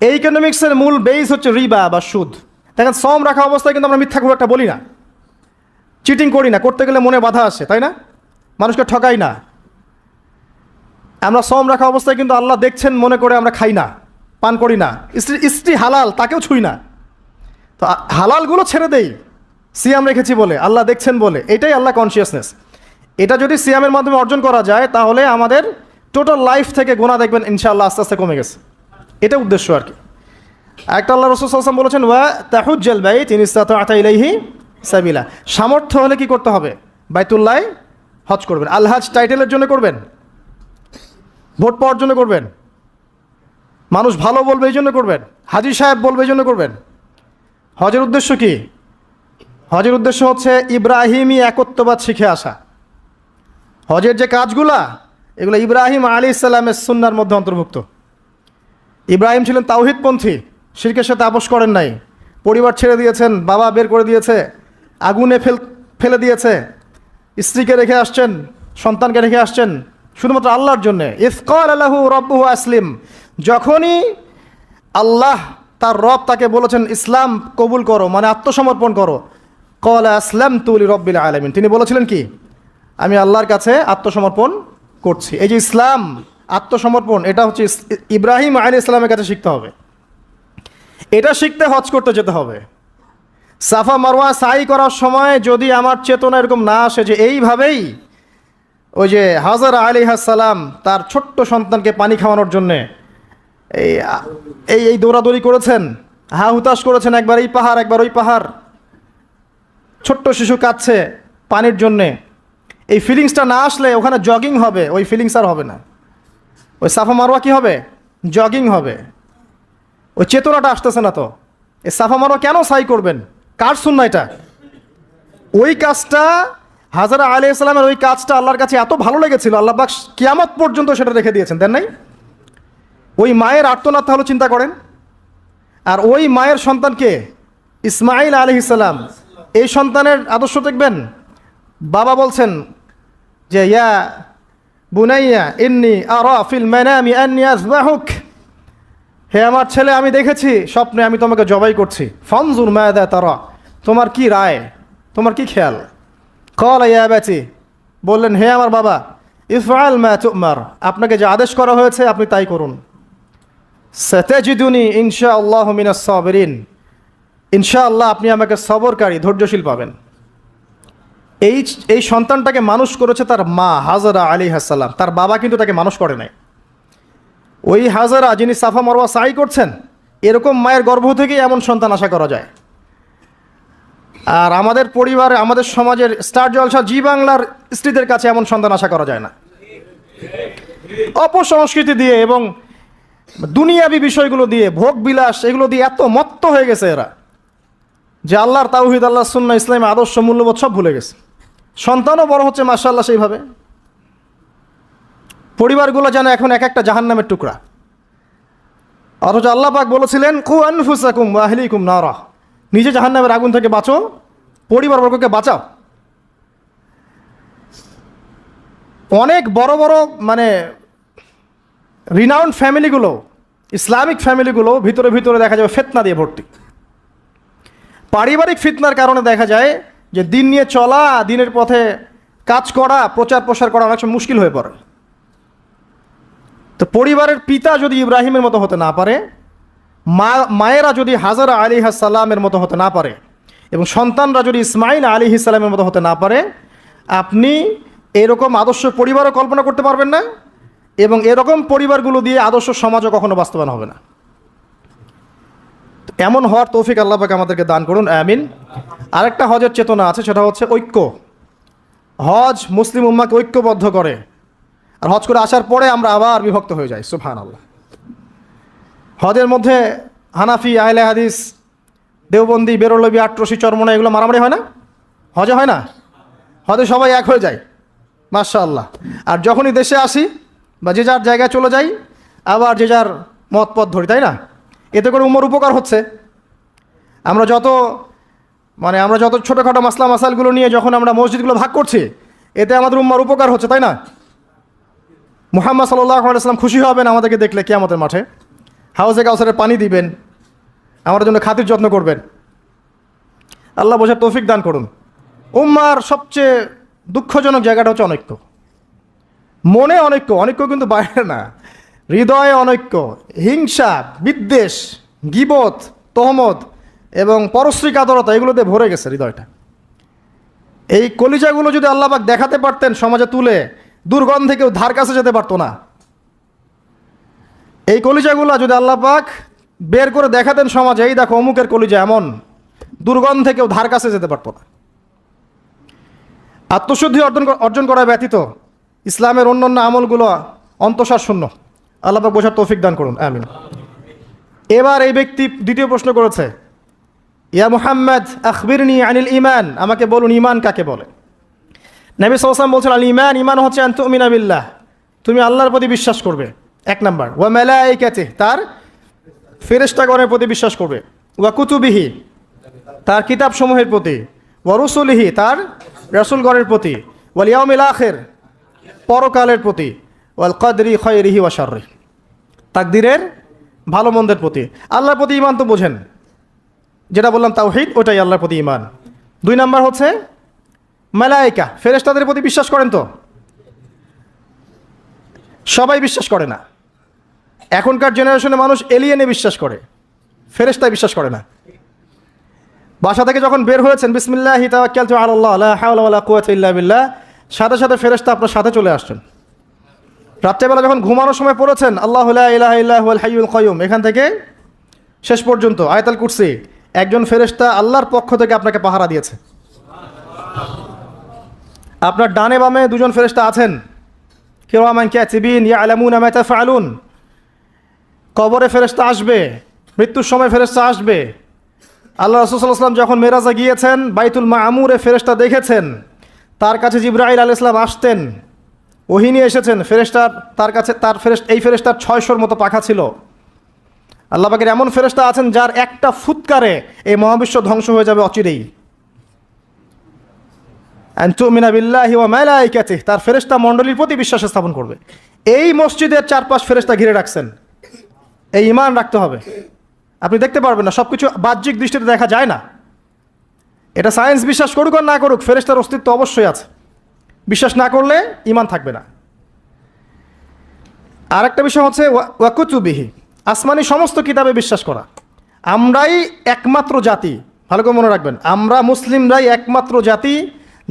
এই ইকোনমিক্সের মূল বেইজ হচ্ছে রিবা বা সুদ। দেখেন, সম রাখা অবস্থায় কিন্তু আমরা মিথ্যা খুব একটা বলি না, চিটিং করি না, করতে গেলে মনে বাধা আসে, তাই না? মানুষকে ঠকাই না। আমরা সম রাখা অবস্থায় কিন্তু আল্লাহ দেখছেন মনে করে আমরা খাই না, পান করি না, স্ত্রী হালাল তাকেও ছুই না। তো হালালগুলো ছেড়ে দেই সিয়াম রেখেছি বলে, আল্লাহ দেখছেন বলে, এটাই আল্লাহ কনসিয়াসনেস। এটা যদি সিয়ামের মাধ্যমে অর্জন করা যায় তাহলে আমাদের টোটাল লাইফ থেকে গুনাহ দেখবেন ইনশাআল্লাহ আস্তে আস্তে কমে গেছে। এটা উদ্দেশ্য আর কি। একটা আল্লাহ রাসূল সাল্লাল্লাহু আলাইহি ওয়াসাল্লাম বলেছেন, ওয়া তাহুজ্জাল বাইত ইন ইসতাতা ইলাইহি সাবিলা। সামর্থ্য হলে কি করতে হবে? বাইতুল্লাহ হজ করবেন। আল হজ টাইটেলের জন্য করবেন? ভোট পাওয়ার জন্য করবেন? মানুষ ভালো বলবে এই জন্য করবেন? হাজী সাহেব বলবে এই জন্য করবেন? হজের উদ্দেশ্য কি? হজের উদ্দেশ্য হচ্ছে ইব্রাহিমী একত্ববাদ শিখে আসা। হজের যে কাজগুলা, এগুলো ইব্রাহিম আলাইহিস সালামের সুন্নাহর মধ্যে অন্তর্ভুক্ত। ইব্রাহিম ছিলেন তাওহীদপন্থী, শিরকের সাথে আপোষ করেন নাই, পরিবার ছেড়ে দিয়েছেন, বাবা বের করে দিয়েছে, আগুনে ফেলে দিয়েছে, স্ত্রীকে রেখে আসছেন, সন্তানকে রেখে আসছেন শুধুমাত্র আল্লাহর জন্যে। ইয ক্বালা লাহু রাব্বুহু আসলিম, যখনই আল্লাহ তার রব তাকে বলেছেন ইসলাম কবুল করো, মানে আত্মসমর্পণ করো, ক্বালা আসলামতু লিরাব্বিল আলামিন, তিনি বলেছিলেন কি? আমি আল্লাহর কাছে আত্মসমর্পণ করছি। এই যে ইসলাম, আত্মসমর্পণ, এটা হচ্ছে ইব্রাহিম আলাইহিস সালামের কাছে শিখতে হবে। এটা শিখতে হজ করতে যেতে হবে। সাফা মারওয়া সাই করার সময় যদি আমার চেতনা এরকম না আসে যে এইভাবেই ওই যে হাজরা আলাইহিস সালাম তার ছোট্ট সন্তানকে পানি খাওয়ানোর জন্যে এই দৌড়াদৌড়ি করেছেন, হা হুতাশ করেছেন, একবার এই পাহাড় একবার ওই পাহাড়, ছোট্ট শিশু কাঁদছে পানির জন্যে, এই ফিলিংসটা না আসলে ওখানে জগিং হবে, ওই ফিলিংস আর হবে না। ওই সাফা মারওয়া কি হবে? জগিং হবে। ওই চেতনাটা আসতেছে না। তো এই সাফা মারওয়া কেন সাই করবেন? কার সুন্নাহ এটা? ওই কাজটা হাজরা আলাইহিস সালামের, ওই কাজটা আল্লাহর কাছে এত ভালো লেগেছিল, আল্লাহ পাক কিয়ামত পর্যন্ত সেটা রেখে দিয়েছেন, দেন নাই? ওই মায়ের আর্তনাদ তাহলে চিন্তা করেন। আর ওই মায়ের সন্তানকে ইসমাঈল আলাইহিস সালাম, এই সন্তানের আদর্শ দেখবেন। বাবা বলছেন যে ইয়া বুনাইয়া ইন্নী আরা ফিল মানামি আন্নী আযবাহুক, হে আমার ছেলে, আমি দেখেছি স্বপ্নে আমি তোমাকে জবাই করছি। ফানজুর মাযা তারা, তোমার কি রায়, তোমার কি খেয়াল? ক্বালা ইয়া আবাতি, বললেন হে আমার বাবা, ইফআল মা তুমার, আপনাকে যে আদেশ করা হয়েছে আপনি তাই করুন। সাতাজিদুনি ইনশাআল্লাহু মিনাস সাবিরিন, ইনশাআল্লাহ আপনি আমাকে সবরকারী, ধৈর্যশীল পাবেন। এই সন্তানটাকে মানুষ করেছে তার মা হাজরা আলাইহিস সালাম, তার বাবা কিন্তু তাকে মানুষ করে নাই। ওই হাজরা যিনি সাফা মারওয়া সাই করছেন, এরকম মায়ের গর্ভ থেকেই এমন সন্তান আশা করা যায়। আর আমাদের পরিবারে, আমাদের সমাজের স্টার জলসা জি বাংলার স্ত্রীদের কাছে এমন সন্তান আশা করা যায় না। অপসংস্কৃতি দিয়ে এবং দুনিয়াবি বিষয়গুলো দিয়ে, ভোগ বিলাস, এগুলো দিয়ে এত মত্ত হয়ে গেছে এরা যে আল্লাহর তাওহীদ, আল্লাহর সুন্নাহ, ইসলামের আদর্শ, মূল্যবোধ সব ভুলে গেছে। সন্তানও বড় হচ্ছে মাশাআল্লাহ সেইভাবে। পরিবারগুলো যেন এখন এক একটা জাহান্নামের টুকরা। অথচ আল্লাহ পাক বলেছিলেন কু আনফুসাকুম ওয়া আহলিকুম নারা, নিজে জাহান্নামের আগুন থেকে বাঁচো, পরিবারবর্গকে বাঁচাও। অনেক বড় বড় মানে রিনাউন্ড ফ্যামিলিগুলো, ইসলামিক ফ্যামিলিগুলো ভিতরে ভিতরে দেখা যাবে ফিতনা দিয়ে ভর্তি। পারিবারিক ফিতনার কারণে দেখা যায় যে দিন নিয়ে চলা, দিনের পথে কাজ করা, প্রচার প্রসার করা অনেক সময় মুশকিল হয়ে পড়ে। তো পরিবারের পিতা যদি ইব্রাহিমের মতো হতে না পারে, মায়েরা যদি হাজরা আলাইহিস সালামের মতো হতে না পারে, এবং সন্তানরা যদি ইসমাঈল আলাইহিস সালামের মতো হতে না পারে, আপনি এরকম আদর্শ পরিবারও কল্পনা করতে পারবেন না, এবং এরকম পরিবারগুলো দিয়ে আদর্শ সমাজও কখনো বাস্তবায়ন হবে না। এমন হওয়ার তৌফিক আল্লাহ পাক আমাদেরকে দান করুন, আমিন। আরেকটা হজের চেতনা আছে, সেটা হচ্ছে ঐক্য। হজ মুসলিম উম্মাহকে ঐক্যবদ্ধ করে। আর হজ করে আসার পরে আমরা আবার বিভক্ত হয়ে যাই, সুবহানাল্লাহ। হজের মধ্যে হানাফি, আহলে হাদিস, দেওবন্দি, বেরলবি, আটরশি, চরমনা, এগুলো মারামারি হয় না? হজে হয় না? হজে সবাই এক হয়ে যায়, মাশাআল্লাহ। আর যখনই দেশে আসি বা যে যার জায়গায় চলে যাই, আবার যে যার মত পথ ধরি, তাই না? এতে করে উম্মার উপকার হচ্ছে। আমরা যত ছোটোখাটো মাসলা মাসাইলগুলো নিয়ে যখন আমরা মসজিদগুলো ভাগ করছি, এতে আমাদের উম্মার উপকার হচ্ছে, তাই না? মুহাম্মদ সাল্লাল্লাহু আলাইহি ওয়াসাল্লাম খুশি হবেন আমাদেরকে দেখলে কিয়ামতের মাঠে, হাউজে কাউসারের পানি দিবেন, আমাদের জন্য খাতির যত্ন করবেন। আল্লাহ বোঝার তৌফিক দান করুন। উম্মার সবচেয়ে দুঃখজনক জায়গাটা হচ্ছে অনৈক্য। মনে অনৈক্য কিন্তু বাইরে না, হৃদয়ে অনৈক্য, হিংসা, বিদ্বেষ, গীবত, তহমত এবং পরশ্রী কাতরতা, এগুলোতে ভরে গেছে হৃদয়টা। এই কলিজাগুলো যদি আল্লাহ পাক দেখাতে পারতেন সমাজে তুলে, দুর্গন্ধে কেউ ধার কাছে যেতে পারতো না। এই কলিজাগুলো যদি আল্লাহ পাক বের করে দেখাতেন সমাজে, এই দেখো অমুকের কলিজা এমন, দুর্গন্ধে কেউ ধার কাছে যেতে পারতো না। আত্মশুদ্ধি অর্জন করা ব্যতীত ইসলামের অন্যান্য আমলগুলো অন্তঃসার শূন্য। আল্লাহ পাক বোঝার তৌফিক দান করুন, আমিন। এবার এই ব্যক্তি দ্বিতীয় প্রশ্ন করেছে, ইয়া মুহাম্মদ আখবিরনি আনিল ঈমান, আমাকে বলুন ঈমান কাকে বলে? নবী সাল্লাল্লাহু আলাইহি ওয়াসাল্লাম বলছেন, আল ঈমান, ঈমান হচ্ছে আন তুমিনা বিল্লাহ, তুমি আল্লাহর প্রতি বিশ্বাস করবে, এক নাম্বার। ওয়া মালাইকাতিহি, তার ফেরেশতাগণের প্রতি বিশ্বাস করবে। ওয়া কুতুবিহি, তার কিতাবসমূহের প্রতি। ওয়া রুসুলিহি, তার রাসূলগণের প্রতি। ওয়াল ইয়াউমিল আখির, পরকালের প্রতি। ওয়াল কদরি খায়রিহি ওয়া শাররিহি, তাকদীরের ভালো মন্দের প্রতি। আল্লাহর প্রতি ঈমান তো বোঝেন, যেটা বললাম তাওহীদ, ওটাই আল্লাহর প্রতি ঈমান। দুই নাম্বার হচ্ছে মালায়েকা, ফেরেশতাদের প্রতি বিশ্বাস করেন তো? সবাই বিশ্বাস করে না। এখনকার জেনারেশনে মানুষ এলিয়েনে বিশ্বাস করে, ফেরেশতায় বিশ্বাস করে না। বাসা থেকে যখন বের হয়েছেন, বিসমিল্লাহি তাওয়াক্কালতু আলাল্লাহ লা হাওলা ওয়ালা কুওয়াতা ইল্লা বিল্লাহ, সাথে সাথে ফেরেশতা আপনার সাথে চলে আসছেন। রাত্রেবেলা যখন ঘুমানোর সময় পড়েছেন আল্লাহু লা ইলাহা ইল্লা হুয়াল হাইয়ুল কাইয়ুম, এখান থেকে শেষ পর্যন্ত আয়াতুল কুরসি, একজন ফেরেশতা আল্লাহর পক্ষ থেকে আপনাকে পাহারা দিয়েছে। আপনার ডানে বামে দুজন ফেরেশতা আছেন, কিরামান কাতিবিন ইয়ালামুনা মা তাফআলুন। কবরে ফেরেশতা আসবে, মৃত্যুর সময় ফেরেশতা আসবে। আল্লাহ রাসূল সাল্লাল্লাহু আলাইহি ওয়াসাল্লাম যখন মেরাজে গিয়েছেন, বাইতুল মামুরে ফেরেশতা দেখেছেন, তার কাছে জিবরাইল আলাইহিস সালাম আসতেন, ওহী নিয়ে এসেছেন। ফেরেশতার তার কাছে এই ফেরেশতার 600-র মতো পাখা ছিল। আল্লাহ পাকের এমন ফেরেশতা আছেন যার একটা ফুৎকারে এই মহাবিশ্ব ধ্বংস হয়ে যাবে অচিরেই। আন তুমিনা বিল্লাহি ওয়া মালাইকাতিহি, তার ফেরেশতা মণ্ডলীর প্রতি বিশ্বাস স্থাপন করবে। এই মসজিদের চারপাশ ফেরেশতা ঘিরে রাখছেন, এই ঈমান রাখতে হবে। আপনি দেখতে পারবেন না, সব কিছু বাহ্যিক দৃষ্টিতে দেখা যায় না। এটা সায়েন্স বিশ্বাস করুক আর না করুক, ফেরেশতার অস্তিত্ব অবশ্যই আছে। বিশ্বাস না করলে ঈমান থাকবে না। আর একটা বিষয় হচ্ছে ওয়া কুতুবিহি, আসমানি সমস্ত কিতাবে বিশ্বাস করা। আমরাই একমাত্র জাতি, ভালো করে মনে রাখবেন, আমরা মুসলিমরাই একমাত্র জাতি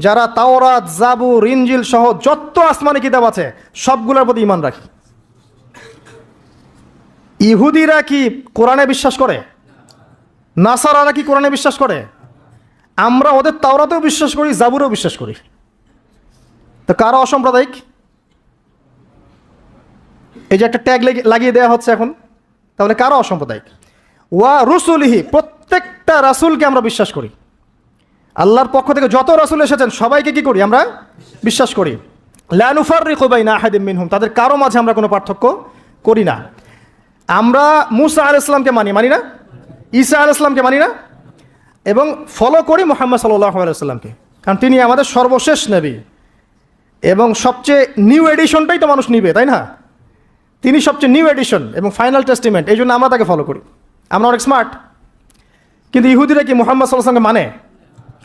যারা তাওরাত, জাবুর, ইনজিল সহ যত আসমানি কিতাব আছে সবগুলোর প্রতি ঈমান রাখি। ইহুদিরা কি কোরআনে বিশ্বাস করে? নাসারারা কি কোরআনে বিশ্বাস করে? আমরা ওদের তাওরাতেও বিশ্বাস করি, জাবুরেও বিশ্বাস করি। তো কারা অসাম্প্রদায়িক? এই যে একটা ট্যাগ লাগিয়ে দেওয়া হচ্ছে এখন, তাহলে কারা অসাম্প্রদায়িক? ওয়া রুসুলিহি, প্রত্যেকটা রাসূলকে আমরা বিশ্বাস করি। আল্লাহর পক্ষ থেকে যত রাসূল এসেছেন সবাইকে কি করি? আমরা বিশ্বাস করি। লা নুফাররিকু বাইনা আহাদিম মিনহুম, তাদের কারো মাঝে আমরা কোনো পার্থক্য করি না। আমরা মুসা আলাইহিস সালামকে মানি না, ঈসা আলাইহিস সালামকে মানি না, এবং ফলো করি মুহাম্মদ সাল্লাল্লাহু আলাইহি ওয়াসাল্লামকে, কারণ তিনি আমাদের সর্বশেষ নবী এবং সবচেয়ে নিউ এডিশনটাই তো মানুষ নিবে, তাই না? তিনি সবচেয়ে নিউ এডিশন এবং ফাইনাল টেস্টিমেন্ট, এই জন্য আমরা তাকে ফলো করি। আমরা অনেক স্মার্ট। কিন্তু ইহুদিরা কি মুহাম্মদ সাল্লাল্লাহু আলাইহি ওয়াসাল্লামকে মানে?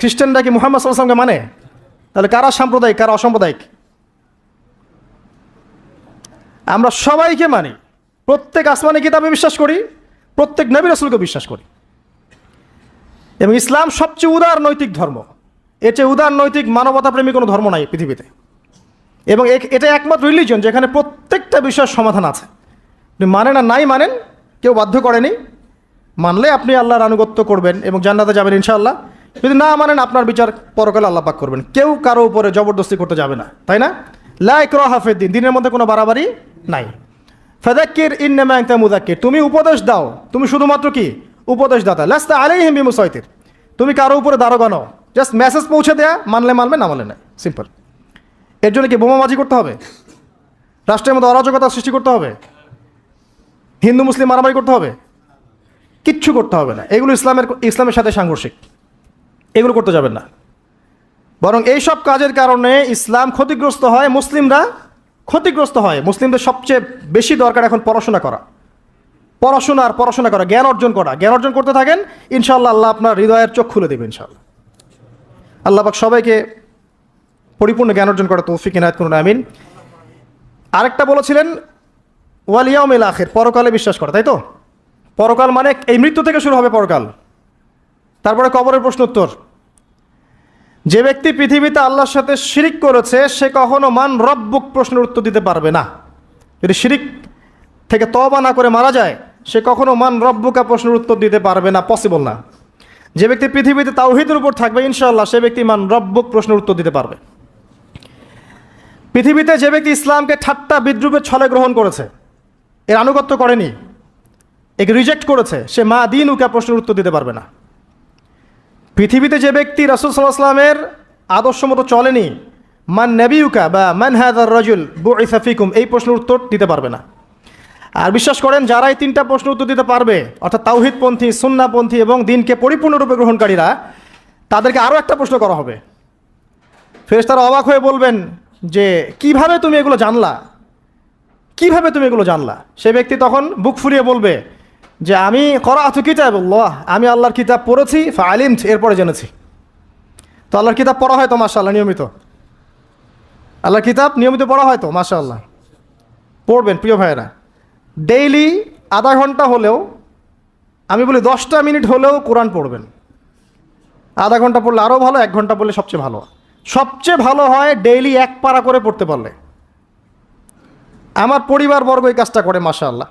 খ্রিস্টানরা কি মুহাম্মদ সাল্লাল্লাহু আলাইহি ওয়াসাল্লামকে মানে? তাহলে কারা সাম্প্রদায়িক, কারা অসাম্প্রদায়িক? আমরা সবাইকে মানি, প্রত্যেক আসমানি কিতাবে বিশ্বাস করি, প্রত্যেক নবী রাসূলকে বিশ্বাস করি। এবং ইসলাম সবচেয়ে উদার নৈতিক ধর্ম। এর চেয়ে উদার নৈতিক মানবতাপ্রেমী কোনো ধর্ম নাই পৃথিবীতে। এবং এটা একমাত্র রিলিজন যেখানে প্রত্যেকটা বিষয়ের সমাধান আছে। আপনি মানেন আর নাই মানেন, কেউ বাধ্য করেনি। মানলে আপনি আল্লাহর আনুগত্য করবেন এবং জান্নাতে যাবেন ইনশাআল্লাহ। যদি না মানেন, আপনার বিচার পরকালে আল্লাহ পাক করবেন। কেউ কারো উপরে জবরদস্তি করতে যাবে না, তাই না? লা ইকরাহা ফিদ্দিন, দিনের মধ্যে কোনো বাড়াবাড়ি নাই। ফাযাক্কির ইন্নামা আনতা মুযাক্কির, তুমি উপদেশ দাও, তুমি শুধুমাত্র কি উপদেশদাতা। লাস্তা আলাইহিম বিমুসাইতির, তুমি কারো উপরে দারোগা নও, জাস্ট মেসেজ পৌঁছে দেয়া, মানলে মানবে, না মানলে না, সিম্পল। এর জন্য কি বোমাবাজি করতে হবে? রাষ্ট্রের মধ্যে অরাজকতা সৃষ্টি করতে হবে? হিন্দু মুসলিম মারামারি করতে হবে? কিচ্ছু করতে হবে না। এগুলো ইসলামের সাথে সাংঘর্ষিক, এগুলো করতে যাবেন না। বরং এইসব কাজের কারণে ইসলাম ক্ষতিগ্রস্ত হয়, মুসলিমরা ক্ষতিগ্রস্ত হয়। মুসলিমদের সবচেয়ে বেশি দরকার এখন পড়াশোনা করা, পড়াশোনা করা, জ্ঞান অর্জন করা। জ্ঞান অর্জন করতে থাকেন, ইনশাআল্লাহ আল্লাহ আপনার হৃদয়ের চোখ খুলে দেবে ইনশাআল্লাহ। আল্লাহ পাক সবাইকে পরিপূর্ণ জ্ঞান অর্জন করা তৌফিক ইনায়াত করুন, আমিন। আরেকটা বলেছিলেন ওয়াল ইয়াউমিল আখির, পরকালে বিশ্বাস করা, তাই তো? পরকাল মানে এই মৃত্যু থেকে শুরু হবে পরকাল, তারপরে কবরের প্রশ্ন উত্তর। যে ব্যক্তি পৃথিবীতে আল্লাহর সাথে শিরিক করেছে সে কখনো মান রব্বুক প্রশ্নের উত্তর দিতে পারবে না। যদি শিরিক থেকে তওবা না করে মারা যায় সে কখনো মান রব্বুকা প্রশ্নের উত্তর দিতে পারবে না, পসিবল না। যে ব্যক্তি পৃথিবীতে তাওহীদের উপর থাকবে ইনশাআল্লাহ সে ব্যক্তি মান রব্বুক প্রশ্নের উত্তর দিতে পারবে। পৃথিবীতে যে ব্যক্তি ইসলামকে ঠাট্টা বিদ্রুপের ছলে গ্রহণ করেছে, এর আনুগত্য করেনি, একে রিজেক্ট করেছে, সে মা দিন উকা প্রশ্নের উত্তর দিতে পারবে না। পৃথিবীতে যে ব্যক্তি রাসূল সাল্লাল্লাহু আলাইহি ওয়াসাল্লামের আদর্শ মতো চলেনি, মান নবিয়ুকা বা মান হাযার রাজুল বুইসা ফিকুম, এই প্রশ্নের উত্তর দিতে পারবে না। আর বিশ্বাস করেন যারা এই তিনটা প্রশ্ন উত্তর দিতে পারবে, অর্থাৎ তাওহীদপন্থী, সুন্নাহপন্থী এবং দিনকে পরিপূর্ণরূপে গ্রহণকারীরা, তাদেরকে আরও একটা প্রশ্ন করা হবে। ফেরেশতারা অবাক হয়ে বলবেন যে কিভাবে তুমি এগুলো জানলা, কিভাবে তুমি এগুলো জানলা? সে ব্যক্তি তখন বুক ফুরিয়ে বলবে যে আমি করাআতু কিতাবাল্লাহ, আমি আল্লাহর কিতাব পড়েছি, ফাআলিমত, এরপরে জেনেছি। তো আল্লাহর কিতাব পড়া হয় তো মাশাআল্লাহ নিয়মিত? আল্লাহর কিতাব নিয়মিত পড়া হয় তো মাশাআল্লাহ? পড়বেন প্রিয় ভাইয়েরা, ডেইলি আধা ঘন্টা হলেও, আমি বলি 10টা মিনিট হলেও কোরআন পড়বেন। আধা ঘন্টা পড়লে আরও ভালো, 1 ঘন্টা পড়লে সবচেয়ে ভালো। সবচেয়ে ভালো হয় ডেইলি 1 পারা করে পড়তে পারলে। আমার পরিবারবর্গ এই কাজটা করে মাশাআল্লাহ,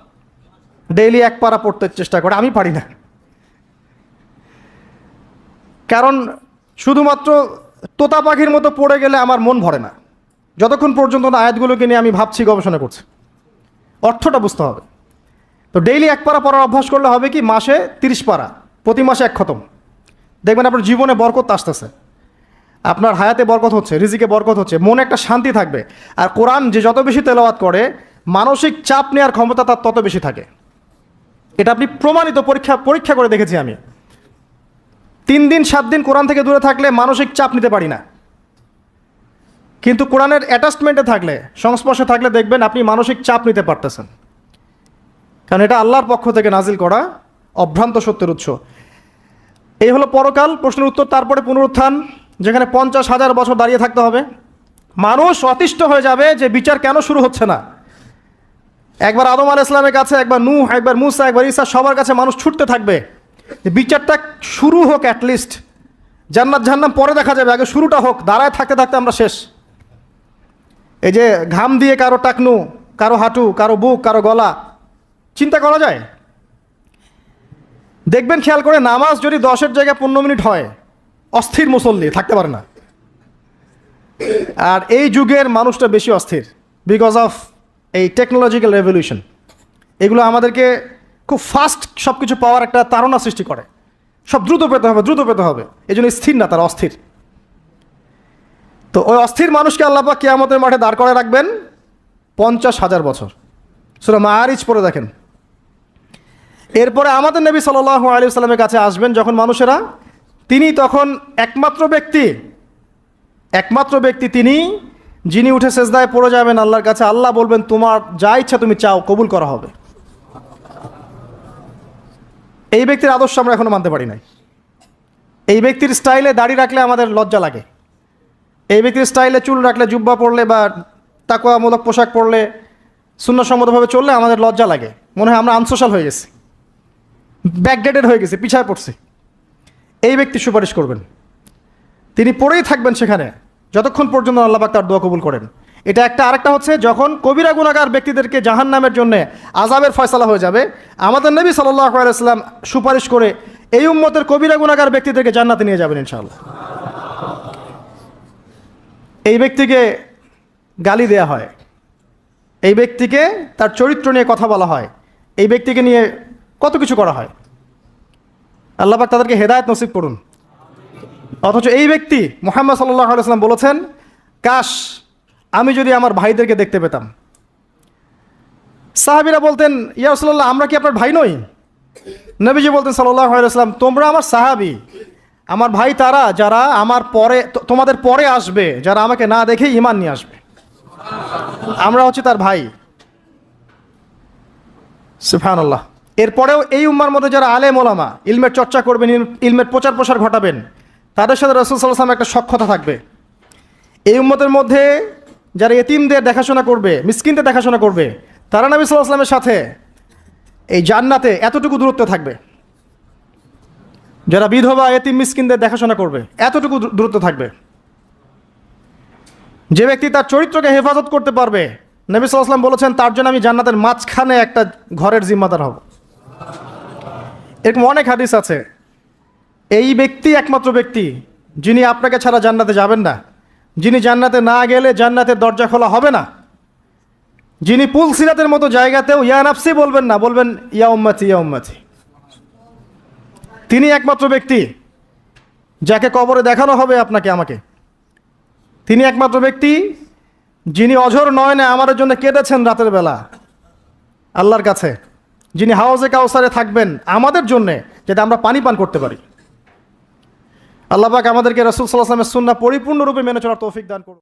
ডেইলি 1 পারা পড়তে চেষ্টা করে, আমি পারি না। কারণ শুধুমাত্র তোতা পাখির মতো পড়ে গেলে আমার মন ভরে না, যতক্ষণ পর্যন্ত না আয়াতগুলোকে নিয়ে আমি ভাবছি, গবেষণা করছি, অর্থটা বুঝতে হবে। তো ডেইলি 1 পারা পড়ার অভ্যাস করলে হবে কি, মাসে 30 পারা, প্রতি মাসে 1 খতম। দেখবেন আপনার জীবনে বরকত আসতেছে, আপনার হায়াতে বরকত হচ্ছে, রিজিকে বরকত হচ্ছে, মনে একটা শান্তি থাকবে। আর কোরআন যে যত বেশি তেলাওয়াত করে মানসিক চাপ নেওয়ার ক্ষমতা তার তত বেশি থাকে। এটা আপনি প্রমাণিত, পরীক্ষা করে দেখেছি আমি। 3 দিন 7 দিন কোরআন থেকে দূরে থাকলে মানসিক চাপ নিতে পারি না, কিন্তু কোরআনের অ্যাটাচমেন্টে থাকলে, সংস্পর্শে থাকলে দেখবেন আপনি মানসিক চাপ নিতে পারতেছেন। কারণ এটা আল্লাহর পক্ষ থেকে নাজিল করা অভ্রান্ত সত্যের উৎস। এই হলো পরকাল, প্রশ্নের উত্তর। তারপরে পুনরুত্থান, যেখানে 50,000 বছর দাঁড়িয়ে থাকতে হবে। মানুষ অতিষ্ঠ হয়ে যাবে যে বিচার কেন শুরু হচ্ছে না। একবার আদম আলাইহিস সালামের কাছে, একবার নূহ, একবার মুসা, একবার ঈসা, সবার কাছে মানুষ ছুটতে থাকবে বিচারটা শুরু হোক, অ্যাটলিস্ট জান্নাত জাহান্নাম পরে দেখা যাবে, আগে শুরুটা হোক। দাঁড়ায় থাকতে থাকতে আমরা শেষ। এই যে ঘাম দিয়ে কারো টাকনু, কারো হাঁটু, কারো বুক, কারো গলা, চিন্তা করা যায়? দেখবেন খেয়াল করে, নামাজ যদি 10-এর জায়গায় 15 মিনিট হয়, অস্থির মুসল্লি থাকতে পারে না। আর এই যুগের মানুষটা বেশি অস্থির, বিকজ অফ এই টেকনোলজিক্যাল রেভলিউশন। এগুলো আমাদেরকে খুব ফাস্ট সব কিছু পাওয়ার একটা তাড়না সৃষ্টি করে। সব দ্রুত পেতে হবে, দ্রুত পেতে হবে, এই জন্য স্থির না, তারা অস্থির। তো ওই অস্থির মানুষকে আল্লাহ পাক কিয়ামতের মাঠে দাঁড় করে রাখবেন 50,000 বছর। সূরা মাআরিজ পড়ে দেখেন। এরপরে আমাদের নবী সাল্লাল্লাহু আলাইহি ওয়াসাল্লামের কাছে আসবেন যখন মানুষেরা, তিনি তখন একমাত্র ব্যক্তি তিনি, যিনি উঠে সেজদায় পড়ে যাবেন আল্লাহর কাছে। আল্লাহ বলবেন তোমার যা ইচ্ছা তুমি চাও, কবুল করা হবে। এই ব্যক্তির আদর্শ আমরা এখনো মানতে পারি নাই। এই ব্যক্তির স্টাইলে দাড়ি রাখলে আমাদের লজ্জা লাগে, এই ব্যক্তির স্টাইলে চুল রাখলে, জুব্বা পরলে বা তাকওয়ামূলক পোশাক পরলে, সুন্নাহসম্মতভাবে চললে আমাদের লজ্জা লাগে, মনে হয় আমরা আনসোশাল হয়ে গেছি, ব্যাকডেটেড হয়ে গেছি, পিছায় পড়ছি। এই ব্যক্তি সুপারিশ করবেন, তিনি পড়েই থাকবেন সেখানে যতক্ষণ পর্যন্ত আল্লাহ পাক তার দোয়া কবুল করেন। এটা একটা। আরেকটা হচ্ছে যখন কবিরা গুনাহগার ব্যক্তিদেরকে জাহান্নামের জন্য আযাবের ফয়সালা হয়ে যাবে, আমাদের নবী সাল্লাল্লাহু আলাইহি ওয়াসাল্লাম সুপারিশ করে এই উম্মতের কবিরা গুনাহগার ব্যক্তিদেরকে জান্নাতে নিয়ে যাবেন ইনশাআল্লাহ। এই ব্যক্তিকে গালি দেয়া হয়, এই ব্যক্তিকে তার চরিত্র নিয়ে কথা বলা হয়, এই ব্যক্তিকে নিয়ে কত কিছু করা হয়। আল্লাহ পাক তাদেরকে হেদায়েত নসিব করুন। অথচ এই ব্যক্তি মুহাম্মদ সাল্লাল্লাহু আলাইহি ওয়াসাল্লাম বলেছেন, কাশ আমি যদি আমার ভাইদেরকে দেখতে পেতাম, সাহাবীরা বলতেন, ইয়া রাসূলুল্লাহ, আমরা কি আপনার ভাই নই? নবীজি বলতেন সাল্লাল্লাহু আলাইহি ওয়াসাল্লাম, তোমরা আমার সাহাবী, আমার ভাই তারা যারা আমার পরে, তোমাদের পরে আসবে, যারা আমাকে না দেখে ঈমান নিয়ে আসবে, আমরা হচ্ছে তার ভাই। সুবহানাল্লাহ। এরপরেও এই উম্মার মধ্যে যারা আলেম ওলামা, ইলমের চর্চা করবেন, ইলমের প্রচার প্রসার ঘটাবেন, তাদের সাথে রাসূল সাল্লাল্লাহু আলাইহি ওয়াসাল্লাম একটা সখ্যতা থাকবে। এই উম্মতের মধ্যে যারা এতিমদের দেখাশোনা করবে, মিসকিনদের দেখাশোনা করবে, তারা নবী সাল্লাল্লাহু আলাইহি ওয়াসাল্লামের সাথে এই জান্নাতে এতটুকু দূরত্ব থাকবে। যারা বিধবা এতিম মিসকিনদের দেখাশোনা করবে, এতটুকু দূরত্ব থাকবে। যে ব্যক্তি তার চরিত্রকে হেফাজত করতে পারবে, নবী সাল্লাল্লাহু আলাইহি ওয়াসাল্লাম বলেছেন, তার জন্য আমি জান্নাতের মাঝখানে একটা ঘরের জিম্মাদার হব। এরকম অনেক হাদিস আছে। এই ব্যক্তি একমাত্র ব্যক্তি যিনি আপনাকে ছাড়া জান্নাতে যাবেন না, যিনি জান্নাতে না গেলে জান্নাতের দরজা খোলা হবে না, যিনি পুল সিরাতের মতো জায়গাতেও ইয়া নাফসি বলবেন না, বলবেন ইয়া উম্মতি ইয়া উম্মতি। তিনি একমাত্র ব্যক্তি যাকে কবরে দেখানো হবে আপনাকে আমাকে। তিনি একমাত্র ব্যক্তি যিনি অঝর নয়নে আমাদের জন্য কেঁদেছেন রাতের বেলা আল্লাহর কাছে, যিনি হাউজে কাউসারে থাকবেন আমাদের জন্যে, যাতে আমরা পানি পান করতে পারি। আল্লাহ পাক আমাদেরকে রাসূল সাল্লাল্লাহু আলাইহি ওয়াসাল্লামের সুন্নাহ পরিপূর্ণরূপে মেনে চলার তৌফিক দান করুন।